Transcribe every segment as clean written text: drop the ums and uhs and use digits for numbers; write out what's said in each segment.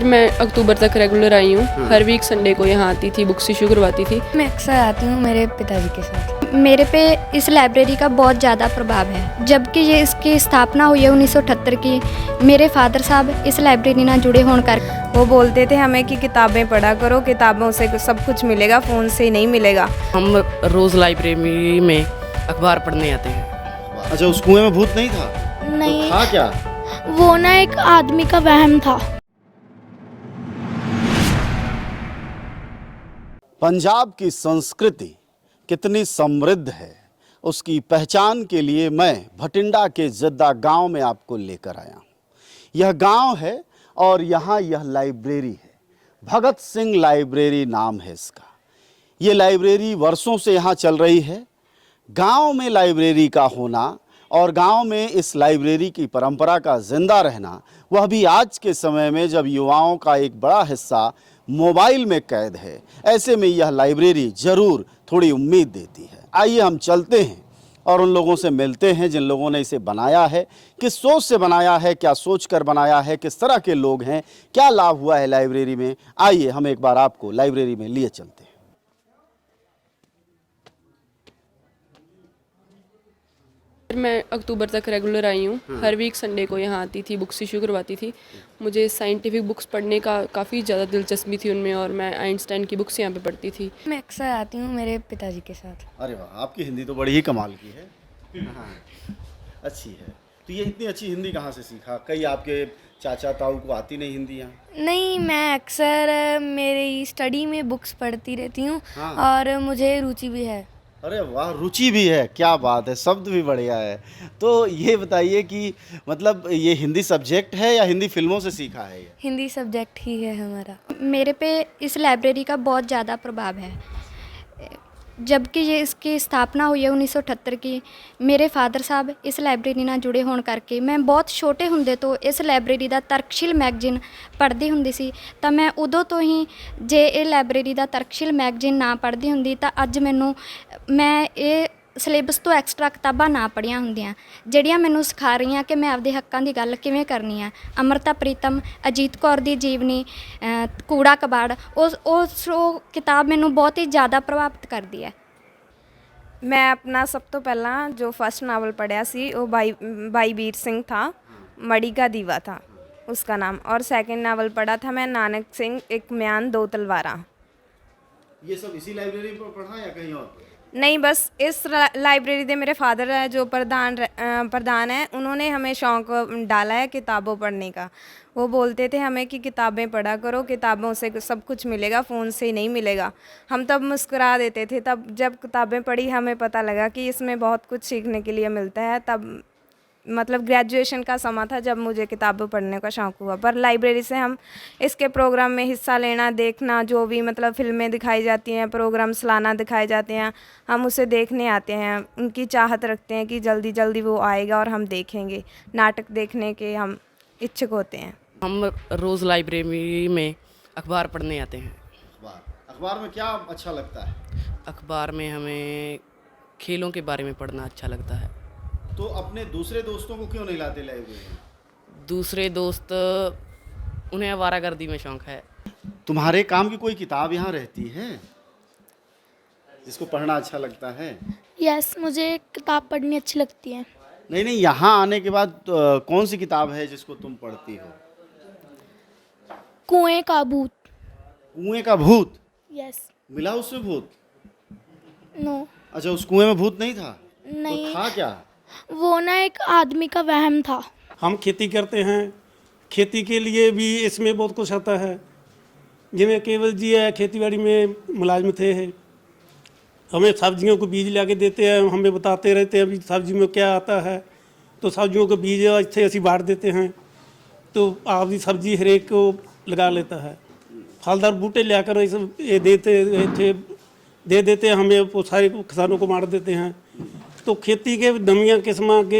मैं अक्टूबर तक रेगुलर आई हूँ। हर वीक संडे को यहाँ आती थी, बुक्स इशू करवाती थी। मैं अक्सर आती हूँ मेरे पिताजी के साथ। मेरे पे इस लाइब्रेरी का बहुत ज़्यादा प्रभाव है। जबकि ये इसकी स्थापना हुई है 1978 की। मेरे फादर साहब इस लाइब्रेरी ਨਾਲ जुड़े होने कर वो बोलते थे हमें कि किताबें पढ़ा करो, किताबों से सब कुछ मिलेगा, फ़ोन से नहीं मिलेगा। हम रोज़ लाइब्रेरी में अखबार पढ़ने आते हैं। अच्छा, उस कुएं में भूत नहीं था? नहीं, तो था क्या? वो ना एक आदमी का वहम था। पंजाब की संस्कृति कितनी समृद्ध है, उसकी पहचान के लिए मैं भटिंडा के जद्दा गांव में आपको लेकर आया हूँ। यह गांव है और यहाँ यह लाइब्रेरी है। भगत सिंह लाइब्रेरी नाम है इसका। ये लाइब्रेरी वर्षों से यहाँ चल रही है। गांव में लाइब्रेरी का होना और गांव में इस लाइब्रेरी की परंपरा का जिंदा रहना, वह भी आज के समय में जब युवाओं का एक बड़ा हिस्सा मोबाइल में कैद है, ऐसे में यह लाइब्रेरी ज़रूर थोड़ी उम्मीद देती है। आइए हम चलते हैं और उन लोगों से मिलते हैं जिन लोगों ने इसे बनाया है, किस सोच से बनाया है, क्या सोच कर बनाया है, किस तरह के लोग हैं, क्या लाभ हुआ है लाइब्रेरी में। आइए हम एक बार आपको लाइब्रेरी में लिए चलते हैं। मैं अक्टूबर तक रेगुलर आई हूँ। हर वीक संडे को यहाँ आती थी, बुक्स इशू करवाती थी। मुझे साइंटिफिक बुक्स पढ़ने का काफ़ी ज़्यादा दिलचस्पी थी उनमें, और मैं आइंस्टाइन की बुक्स यहाँ पे पढ़ती थी। मैं अक्सर आती हूँ मेरे पिताजी के साथ। अरे वाह, आपकी हिंदी तो बड़ी ही कमाल की है। हाँ, अच्छी है। तो ये इतनी अच्छी हिंदी कहाँ से सीखा? कई आपके चाचा ताऊ को आती नहीं हिंदी यहाँ? नहीं, मैं अक्सर मेरी स्टडी में बुक्स पढ़ती रहती हूँ। हाँ। और मुझे रुचि भी है। अरे वाह, रुचि भी है, क्या बात है, शब्द भी बढ़िया है। तो ये बताइए कि मतलब ये हिंदी सब्जेक्ट है या हिंदी फिल्मों से सीखा है ये? हिंदी सब्जेक्ट ही है हमारा। मेरे पे इस लाइब्रेरी का बहुत ज़्यादा प्रभाव है। जबकि ये इसकी स्थापना हुई है 1978 की। मेरे फादर साहब इस ਲਾਇਬ੍ਰੇਰੀ ਨਾਲ जुड़े ਹੋਣ ਕਰਕੇ ਮੈਂ ਬਹੁਤ ਛੋਟੇ ਹੁੰਦੇ ਤੋਂ ਇਸ ਲਾਇਬ੍ਰੇਰੀ ਦਾ ਤਰਕਸ਼ੀਲ ਮੈਗਜ਼ੀਨ ਪੜ੍ਹਦੀ ਹੁੰਦੀ ਸੀ। ਤਾਂ ਮੈਂ ਉਦੋਂ ਤੋਂ ਹੀ ਜੇ ਇਹ ਲਾਇਬ੍ਰੇਰੀ ਦਾ ਤਰਕਸ਼ੀਲ ਮੈਗਜ਼ੀਨ ਨਾ ਪੜ੍ਹਦੀ ਹੁੰਦੀ ਤਾਂ ਅੱਜ ਮੈਂ ਇਹ ਸਿਲੇਬਸ ਤੋਂ ਐਕਸਟਰਾ ਕਿਤਾਬਾਂ ਨਾ ਪੜ੍ਹੀਆਂ ਹੁੰਦੀਆਂ, ਜਿਹੜੀਆਂ ਮੈਨੂੰ ਸਿਖਾ ਰਹੀਆਂ ਕਿ ਮੈਂ ਆਪਦੇ ਹੱਕਾਂ ਦੀ ਗੱਲ ਕਿਵੇਂ ਕਰਨੀ ਆ। ਅੰਮ੍ਰਿਤਾ ਪ੍ਰੀਤਮ, ਅਜੀਤ ਕੌਰ ਦੀ ਜੀਵਨੀ, ਕੂੜਾ ਕਬਾੜ, ਉਹ ਕਿਤਾਬ ਮੈਨੂੰ ਬਹੁਤ ਹੀ ਜ਼ਿਆਦਾ ਪ੍ਰਭਾਵਿਤ ਕਰਦੀ ਹੈ। मैं अपना सब तो पहला जो फर्स्ट नावल पढ़ा सी वो भाई वीर सिंह था, मड़ी का दीवा था उसका नाम। और सेकंड नावल पढ़ा था मैं नानक सिंह एक म्यान दो तलवारा। ये सब इसी लाइब्रेरी पर पढ़ा या कहीं और? नहीं, बस इस लाइब्रेरी दे मेरे फादर है जो प्रधान है, उन्होंने हमें शौक़ डाला है किताबों पढ़ने का। वो बोलते थे हमें कि किताबें पढ़ा करो, किताबों से सब कुछ मिलेगा, फ़ोन से नहीं मिलेगा। हम तब मुस्कुरा देते थे। तब जब किताबें पढ़ी हमें पता लगा कि इसमें बहुत कुछ सीखने के लिए मिलता है। तब मतलब ग्रेजुएशन का समय था जब मुझे किताबें पढ़ने का शौक़ हुआ। पर लाइब्रेरी से हम इसके प्रोग्राम में हिस्सा लेना, देखना, जो भी मतलब फ़िल्में दिखाई जाती हैं, प्रोग्राम सालाना दिखाए जाते हैं, हम उसे देखने आते हैं। उनकी चाहत रखते हैं कि जल्दी जल्दी वो आएगा और हम देखेंगे। नाटक देखने के हम इच्छुक होते हैं। हम रोज़ लाइब्रेरी में अखबार पढ़ने आते हैं। अखबार में क्या अच्छा लगता है? अखबार में हमें खेलों के बारे में पढ़ना अच्छा लगता है। तो अपने दूसरे दोस्तों को क्यों नहीं लाते लाइब्रेरी? दूसरे दोस्त, उन्हें आवारागर्दी में शौक़ है। तुम्हारे काम की कोई किताब यहाँ रहती है जिसको पढ़ना अच्छा लगता है? यस, मुझे किताब पढ़नी अच्छी लगती है। नहीं नहीं, यहाँ आने के बाद कौन सी किताब है जिसको तुम पढ़ती हो? कुएं का भूत। कुएं का भूत? यस। मिला उसमें भूत? नो। अच्छा, उस कुएं में भूत नहीं था? नहीं, तो था क्या? वो ना एक आदमी का वहम था। हम खेती करते हैं, खेती के लिए भी इसमें बहुत कुछ आता है। जिमें केवल जी है खेतीबाड़ी में मुलाजिम थे, हमें सब्जियों को बीज ला के देते हैं, हमें बताते रहते हैं अभी सब्जी में क्या आता है। तो सब्जियों को बीज अच्छे ऐसी बांट देते हैं, तो आपकी सब्जी हर एक को लगा लेता है। फलदार बूटे लाकर ये दे देते हैं हमें, वो सारे किसानों को मार देते हैं। तो खेती के नवियाँ किस्म के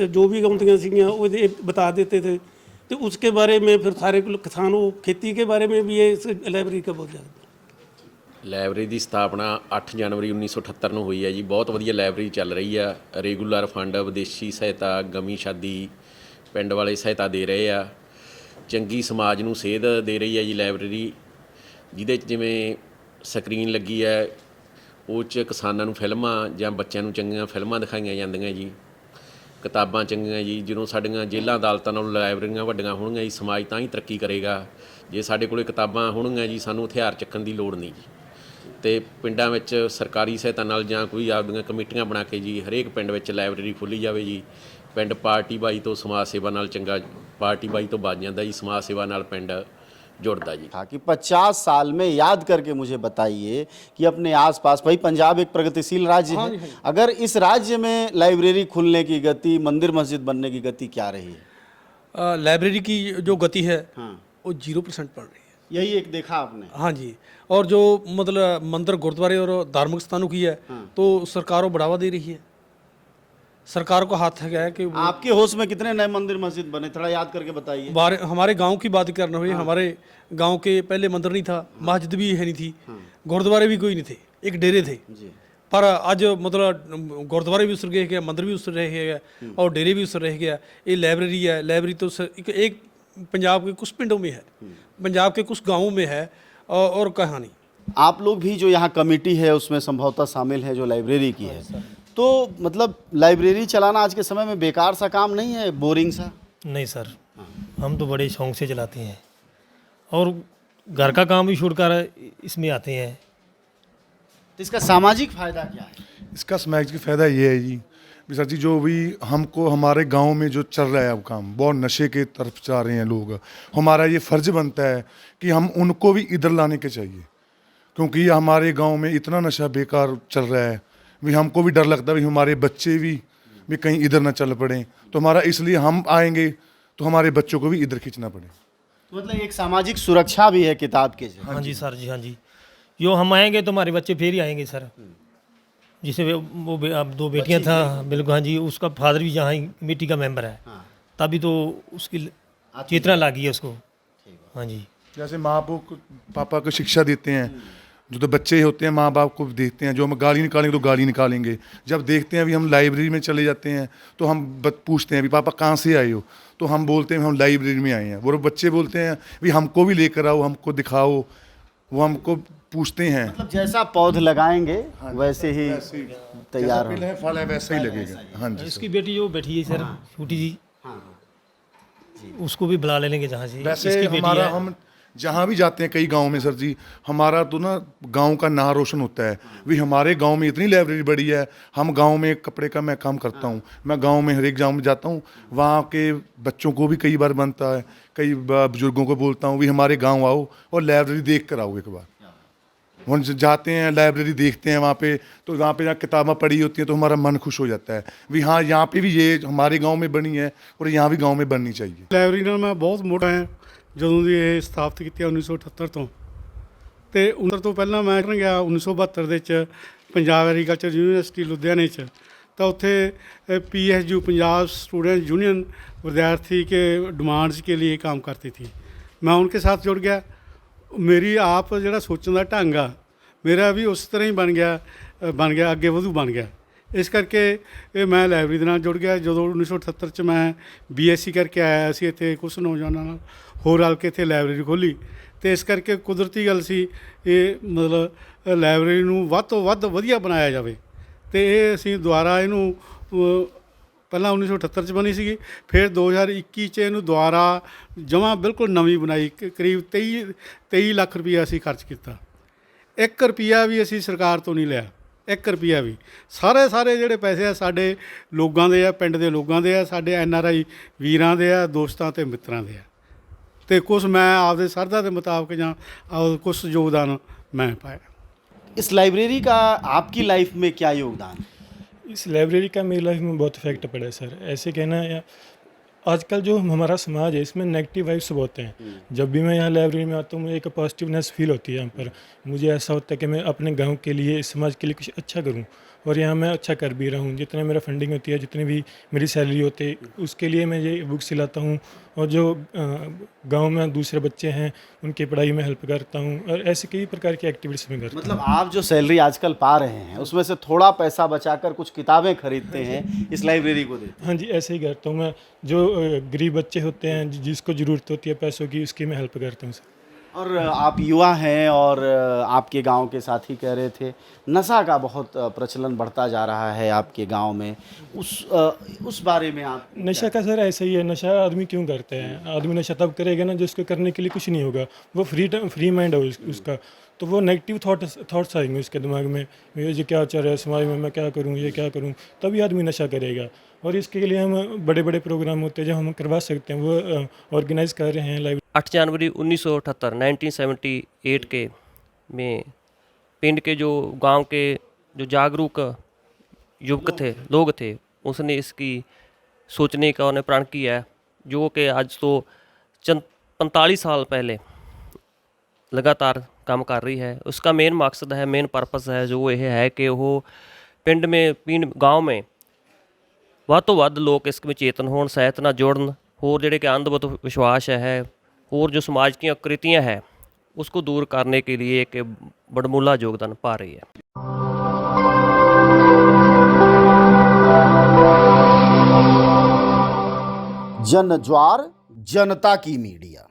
जो भी गमतियाँ सीगियाँ वो बता देते थे। तो उसके बारे में फिर सारे किसानों खेती के बारे में भी ये लाइब्रेरी का बहुत ज़्यादा। ਲਾਇਬ੍ਰੇਰੀ ਦੀ ਸਥਾਪਨਾ 8 ਜਨਵਰੀ 1978 ਨੂੰ ਹੋਈ ਹੈ ਜੀ। ਬਹੁਤ ਵਧੀਆ ਲਾਇਬ੍ਰੇਰੀ ਚੱਲ ਰਹੀ ਆ। ਰੈਗੂਲਰ ਫੰਡ, ਵਿਦੇਸ਼ੀ ਸਹਾਇਤਾ, ਗਮੀ ਸ਼ਾਦੀ, ਪਿੰਡ ਵਾਲੇ ਸਹਾਇਤਾ ਦੇ ਰਹੇ ਆ। ਚੰਗੀ ਸਮਾਜ ਨੂੰ ਸੇਧ ਦੇ ਰਹੀ ਹੈ ਜੀ ਲਾਇਬ੍ਰੇਰੀ, ਜਿਹਦੇ 'ਚ ਜਿਵੇਂ ਸਕਰੀਨ ਲੱਗੀ ਹੈ, ਉਹ 'ਚ ਕਿਸਾਨਾਂ ਨੂੰ ਫਿਲਮਾਂ ਜਾਂ ਬੱਚਿਆਂ ਨੂੰ ਚੰਗੀਆਂ ਫਿਲਮਾਂ ਦਿਖਾਈਆਂ ਜਾਂਦੀਆਂ ਜੀ, ਕਿਤਾਬਾਂ ਚੰਗੀਆਂ ਜੀ। ਜਦੋਂ ਸਾਡੀਆਂ ਜੇਲ੍ਹਾਂ ਅਦਾਲਤਾਂ ਨਾਲੋਂ ਲਾਇਬ੍ਰੇਰੀਆਂ ਵੱਡੀਆਂ ਹੋਣਗੀਆਂ ਜੀ, ਸਮਾਜ ਤਾਂ ਹੀ ਤਰੱਕੀ ਕਰੇਗਾ। ਜੇ ਸਾਡੇ ਕੋਲੇ ਕਿਤਾਬਾਂ ਹੋਣਗੀਆਂ ਜੀ, ਸਾਨੂੰ ਹਥਿਆਰ ਚੱਕਣ ਦੀ ਲੋੜ ਨਹੀਂ ਜੀ। ਅਤੇ ਪਿੰਡਾਂ ਵਿੱਚ ਸਰਕਾਰੀ ਸਹਾਇਤਾ ਨਾਲ ਜਾਂ ਕੋਈ ਆਪਦੀਆਂ ਕਮੇਟੀਆਂ ਬਣਾ ਕੇ ਜੀ ਹਰੇਕ ਪਿੰਡ ਵਿੱਚ ਲਾਇਬ੍ਰੇਰੀ ਖੋਲ੍ਹੀ ਜਾਵੇ ਜੀ। ਪਿੰਡ ਪਾਰਟੀ ਬਾਈ ਤੋਂ ਸਮਾਜ ਸੇਵਾ ਨਾਲ ਚੰਗਾ, ਪਾਰਟੀ ਬਾਈ ਤੋਂ ਬਚ ਜਾਂਦਾ ਜੀ, ਸਮਾਜ ਸੇਵਾ ਨਾਲ ਪਿੰਡ जुड़ता जी। था कि 50 साल में याद करके मुझे बताइए कि अपने आसपास, भाई पंजाब एक प्रगतिशील राज्य है, अगर इस राज्य में लाइब्रेरी खुलने की गति, मंदिर मस्जिद बनने की गति क्या रही है? लाइब्रेरी की जो गति है वो 0% पड़ रही है। यही एक देखा आपने? हाँ जी। और जो मतलब मंदिर गुरुद्वारे और धार्मिक स्थानों की है तो सरकार को बढ़ावा दे रही है। सरकार को हाथ है कि आपके होश में कितने नए मंदिर मस्जिद बने, थोड़ा याद करके बताइए। हमारे गांव की बात करना हुई, हमारे गांव के पहले मंदिर नहीं था, मस्जिद भी है नहीं थी, गुरुद्वारे भी कोई नहीं थे, एक डेरे थे। पर आज मतलब गुरुद्वारे भी उसर गए, मंदिर भी उसर रह गया और डेरे भी उसर रह गया। ये लाइब्रेरी है, लाइब्रेरी तो एक पंजाब के कुछ पिंडों में है, पंजाब के कुछ गाँवों में है और कहाँ नहीं। आप लोग भी जो यहाँ कमेटी है उसमें संभवतः शामिल है जो लाइब्रेरी की है, तो मतलब लाइब्रेरी चलाना आज के समय में बेकार सा काम नहीं है, बोरिंग सा? नहीं सर, हम तो बड़े शौक से चलाते हैं और घर का काम भी छोड़कर इसमें आते हैं। तो इसका सामाजिक फ़ायदा क्या है? इसका सामाजिक फ़ायदा ये है जी, सर जी, जो भी हमको हमारे गांव में जो चल रहा है अब काम, बहुत नशे के तरफ जा रहे हैं लोग, हमारा ये फ़र्ज़ बनता है कि हम उनको भी इधर लाने के चाहिए, क्योंकि हमारे गांव में इतना नशा बेकार चल रहा है, भी हमको भी डर लगता है भी हमारे बच्चे भी कहीं इधर ना चल पड़े। तो हमारा इसलिए हम आएंगे तो हमारे बच्चों को भी इधर खींचना पड़े। तो मतलब एक सामाजिक सुरक्षा भी है किताब के जरिए। हाँ जी सर जी, हाँ जी। यो हम आएंगे तो हमारे बच्चे फिर ही आएंगे सर। जिसे वो अब 2 बेटियां था, बिल्कुल हाँ जी, उसका फादर भी यहाँ कमेटी का मेंबर है, तभी तो उसकी चेतना लागी है उसको। हाँ जी। जैसे माँ पापा को शिक्षा देते हैं, जो तो बच्चे होते हैं माँ बाप को देखते हैं, जो हम गाली निकालेंगे तो गाली निकालेंगे। जब देखते हैं अभी हम लाइब्रेरी में चले जाते हैं तो हम पूछते हैं अभी पापा कहाँ से आए हो, तो हम बोलते हैं हम लाइब्रेरी में आए हैं। वो बच्चे बोलते हैं भी हमको भी लेकर आओ, हमको दिखाओ, वो हमको पूछते हैं। मतलब जैसा पौध लगाएंगे वैसे ही तैयार हो, फल है वैसा ही लगेगा। हाँ जी। इसकी बेटी जो बैठी है सर, छोटी जी, उसको भी बुला लेंगे जहाँ से। वैसे हमारा हम जहाँ भी जाते हैं कई गांव में सर जी, हमारा तो ना गांव का नाम रोशन होता है। भी हमारे गांव में इतनी लाइब्रेरी बड़ी है, हम गांव में कपड़े का मैं काम करता हूँ, मैं गांव में हर एक गांव में जाता हूँ, वहाँ के बच्चों को भी कई बार बनता है, कई बुजुर्गों को बोलता हूँ भी हमारे गाँव आओ और लाइब्रेरी देख कर आओ एक बार। वहाँ जाते हैं लाइब्रेरी देखते हैं वहाँ पे, तो वहाँ पे किताबें पढ़ी होती हैं तो हमारा मन खुश हो जाता है भी हाँ यहाँ पे भी ये हमारे गाँव में बनी है और यहाँ भी गाँव में बननी चाहिए। ਲਾਇਬ੍ਰੇਰੀ ਨਾਲ ਮੈਂ ਬਹੁਤ ਮੋਟਾ ਹੈ। ਜਦੋਂ ਦੀ ਇਹ ਸਥਾਪਿਤ ਕੀਤੀ 1978 ਤੋਂ, ਤੇ 19 ਤੋਂ ਪਹਿਲਾਂ ਮੈਂ ਗਿਆ 1972 ਦੇ ਵਿੱਚ ਪੰਜਾਬ ਐਗਰੀਕਲਚਰ ਯੂਨੀਵਰਸਿਟੀ ਲੁਧਿਆਣੇ 'ਚ, ਤਾਂ ਉੱਥੇ PSU पंजाब स्टूडेंट यूनियन विद्यार्थी के डिमांड्स के लिए काम करती थी। मैं उनके साथ जुड़ गया। मेरी आप ਜਿਹੜਾ ਸੋਚਣ ਦਾ ਢੰਗ ਆ ਮੇਰਾ ਵੀ ਉਸ ਤਰ੍ਹਾਂ ਹੀ ਬਣ ਗਿਆ ਅੱਗੇ ਵਧੂ ਬਣ ਗਿਆ। ਇਸ ਕਰਕੇ ਇਹ ਮੈਂ ਲਾਇਬ੍ਰੇਰੀ ਦੇ ਨਾਲ ਜੁੜ ਗਿਆ। ਜਦੋਂ 1978 'ਚ ਮੈਂ BSc ਕਰਕੇ ਆਇਆ ਸੀ ਇੱਥੇ ਕੁਝ ਨੌਜਵਾਨਾਂ ਨਾਲ ਹੋਰ ਰਲ ਕੇ ਇੱਥੇ ਲਾਇਬ੍ਰੇਰੀ ਖੋਲ੍ਹੀ, ਅਤੇ ਇਸ ਕਰਕੇ ਕੁਦਰਤੀ ਗੱਲ ਸੀ ਇਹ ਮਤਲਬ ਲਾਇਬ੍ਰੇਰੀ ਨੂੰ ਵੱਧ ਤੋਂ ਵੱਧ ਵਧੀਆ ਬਣਾਇਆ ਜਾਵੇ। ਅਤੇ ਇਹ ਅਸੀਂ ਦੁਬਾਰਾ ਇਹਨੂੰ ਪਹਿਲਾਂ 1978 'ਚ ਬਣੀ ਸੀਗੀ, ਫਿਰ 2021 'ਚ ਇਹਨੂੰ ਦੁਬਾਰਾ ਜਮਾਂ ਬਿਲਕੁਲ ਨਵੀਂ ਬਣਾਈ। ਕਰੀਬ 23 ਲੱਖ ਰੁਪਈਆ ਅਸੀਂ ਖਰਚ ਕੀਤਾ। 1 ਰੁਪਈਆ ਵੀ ਅਸੀਂ ਸਰਕਾਰ ਤੋਂ ਨਹੀਂ ਲਿਆ, 1 ਰੁਪਈਆ ਵੀ। ਸਾਰੇ ਜਿਹੜੇ ਪੈਸੇ ਆ ਸਾਡੇ ਲੋਕਾਂ ਦੇ ਆ, ਪਿੰਡ ਦੇ ਲੋਕਾਂ ਦੇ ਆ, ਸਾਡੇ NRI ਵੀਰਾਂ ਦੇ ਆ, ਦੋਸਤਾਂ ਅਤੇ ਮਿੱਤਰਾਂ ਦੇ ਆ। ਅਤੇ ਕੁਛ ਮੈਂ ਆਪਦੇ ਸਰਦਾ ਦੇ ਮੁਤਾਬਕ ਜਾਂ ਕੁਛ योगदान मैं पाया। इस लाइब्रेरी का आपकी लाइफ में क्या योगदान है? इस लाइब्रेरी का मेरी लाइफ में बहुत इफेक्ट पड़ा है सर। ऐसे कहना है आजकल जो हमारा समाज है इसमें नेगेटिव वाइब्स बहुत हैं। जब भी मैं यहाँ लाइब्रेरी में आता हूँ मुझे एक पॉजिटिवनेस फील होती है यहाँ पर। मुझे ऐसा होता है कि मैं अपने गांव के लिए, समाज के लिए कुछ अच्छा करूँ। और यहाँ मैं अच्छा कर भी रहा हूँ। जितना मेरा फंडिंग होती है, जितनी भी मेरी सैलरी होती है, उसके लिए मैं ये बुक्स सिलाता हूँ। और जो गांव में दूसरे बच्चे हैं उनकी पढ़ाई में हेल्प करता हूँ, और ऐसे कई प्रकार की एक्टिविटीज़ में करता हूँ। मतलब आप जो सैलरी आजकल पा रहे हैं उसमें से थोड़ा पैसा बचाकर कुछ किताबें खरीदते हैं, इस लाइब्रेरी को देते हैं। हाँ जी, ऐसे ही करता हूँ मैं। जो गरीब बच्चे होते हैं, जिसको ज़रूरत होती है पैसों की, उसकी मैं हेल्प करता हूँ सर। और आप युवा हैं और आपके गांव के साथी कह रहे थे नशा का बहुत प्रचलन बढ़ता जा रहा है आपके गांव में, उस बारे में आप नशा का सर ऐसा ही है। नशा आदमी क्यों करते हैं? आदमी नशा तब करेगा ना जिसको करने के लिए कुछ नहीं होगा, वो फ्री माइंड है उसका, तो वो नेगेटिव थॉट्स आएंगे उसके दिमाग में, ये क्या चल रहा है समाज में, मैं क्या करूँ, ये क्या करूँ, तभी आदमी नशा करेगा। और इसके लिए हम बड़े बड़े प्रोग्राम होते हैं जो हम करवा सकते हैं, वो ऑर्गेनाइज कर रहे हैं। लाइव 8 जनवरी 1978 के में पिंड के जो गांव के जो जागरूक युवक थे, लोग थे, उसने इसकी सोचने का उन्हें प्रण किया है, जो कि आज तो 45 साल पहले लगातार काम कर रही है। उसका मेन मकसद है, मेन पर्पस है जो ये है कि वो पिंड गाँव में ਵੱਧ ਤੋਂ ਵੱਧ ਲੋਕ ਇਸ ਵਿੱਚ ਚੇਤਨ ਹੋਣ, ਸਾਹਿਤ ਨਾਲ ਜੁੜਨ, ਹੋਰ ਜਿਹੜੇ कि अंधभूत विश्वास है और जो समाज की आकृतियाँ हैं उसको दूर करने के लिए एक बड़मूला योगदान पा रही है। जन ज्वार जनता की मीडिया।